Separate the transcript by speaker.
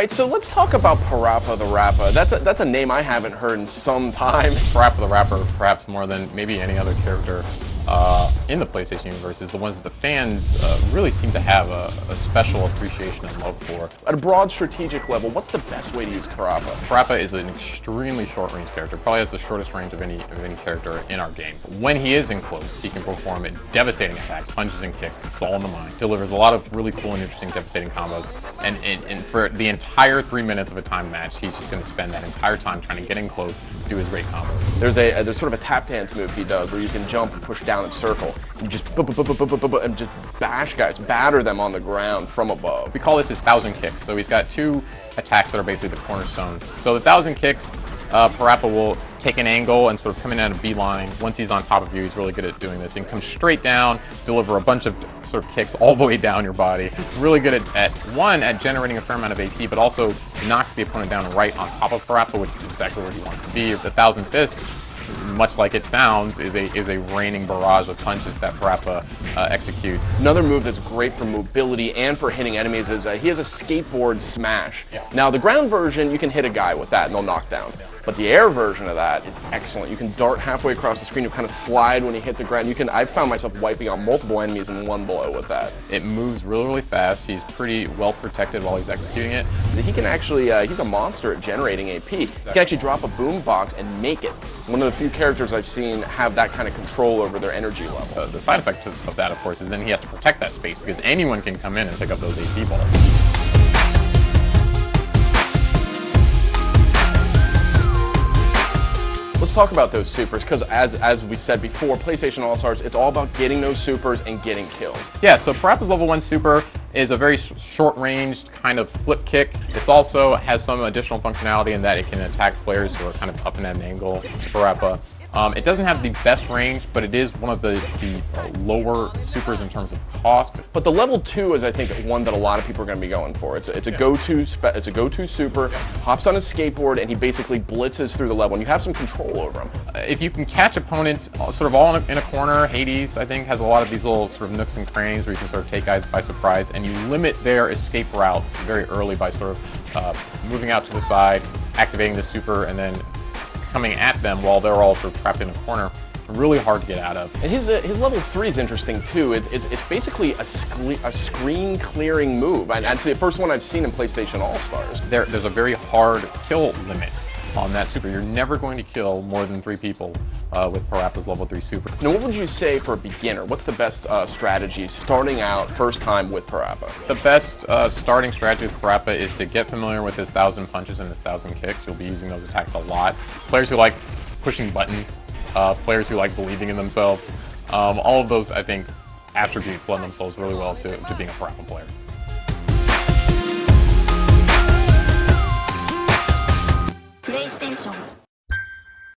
Speaker 1: right, so let's talk about PaRappa the Rappa. That's a name I haven't heard in some time.
Speaker 2: PaRappa the Rapper, perhaps more than maybe any other character in the PlayStation universe, is the ones that the fans really seem to have a special appreciation and love for.
Speaker 1: At a broad strategic level, what's the best way to use PaRappa?
Speaker 2: PaRappa is an extremely short-range character, probably has the shortest range of any character in our game. When he is in close, he can perform devastating attacks, punches and kicks. It's all in the mind. Delivers a lot of really cool and interesting, devastating combos. And for the entire 3 minutes of a time match, he's just going to spend that entire time trying to get in close, do his great combos.
Speaker 1: There's sort of a tap dance move he does where you can jump and push down and circle and just and just bash guys, batter them on the ground from above.
Speaker 2: We call this his 1,000 kicks. So he's got two attacks that are basically the cornerstones. So the 1,000 kicks, PaRappa will take an angle and sort of come in at a beeline. Once he's on top of you, he's really good at doing this. He can come straight down, deliver a bunch of sort of kicks all the way down your body. Really good at generating a fair amount of AP, but also knocks the opponent down right on top of PaRappa, which is exactly where he wants to be. The 1,000 fists, much like it sounds, is a raining barrage of punches that PaRappa executes.
Speaker 1: Another move that's great for mobility and for hitting enemies is he has a skateboard smash.
Speaker 2: Yeah.
Speaker 1: Now, the ground version, you can hit a guy with that and they'll knock down. But the air version of that is excellent. You can dart halfway across the screen, you kind of slide when you hit the ground. I've found myself wiping out multiple enemies in one blow with that.
Speaker 2: It moves really, really fast. He's pretty well protected while he's executing it.
Speaker 1: He can actually, he's a monster at generating AP. He can actually drop a boom box and make it. One of the few characters I've seen have that kind of control over their energy level.
Speaker 2: The side effect of that, of course, is then he has to protect that space because anyone can come in and pick up those AP balls.
Speaker 1: Let's talk about those supers, because as we said before, PlayStation All-Stars, it's all about getting those supers and getting kills.
Speaker 2: Yeah, so PaRappa's level 1 super is a very short-ranged kind of flip kick. It also has some additional functionality in that it can attack players who are kind of up and at an angle. PaRappa. It doesn't have the best range, but it is one of the lower supers in terms of cost.
Speaker 1: But the level 2 is, I think, one that a lot of people are going to be going for. It's a go-to super. Hops on his skateboard and he basically blitzes through the level, and you have some control over him.
Speaker 2: If you can catch opponents sort of all in a corner, Hades, I think, has a lot of these little sort of nooks and crannies where you can sort of take guys by surprise, and you limit their escape routes very early by sort of moving out to the side, activating the super, and then coming at them while they're all sort of trapped in a corner. Really hard to get out of.
Speaker 1: And his level 3 is interesting too. It's basically a screen clearing move. And it's the first one I've seen in PlayStation All-Stars.
Speaker 2: There's a very hard kill limit on that super. You're never going to kill more than 3 people with PaRappa's level 3 super.
Speaker 1: Now, what would you say for a beginner? What's the best strategy starting out first time with PaRappa?
Speaker 2: The best starting strategy with PaRappa is to get familiar with his 1,000 punches and his 1,000 kicks. You'll be using those attacks a lot. Players who like pushing buttons, players who like believing in themselves, all of those, I think, attributes lend themselves really well to being a PaRappa player.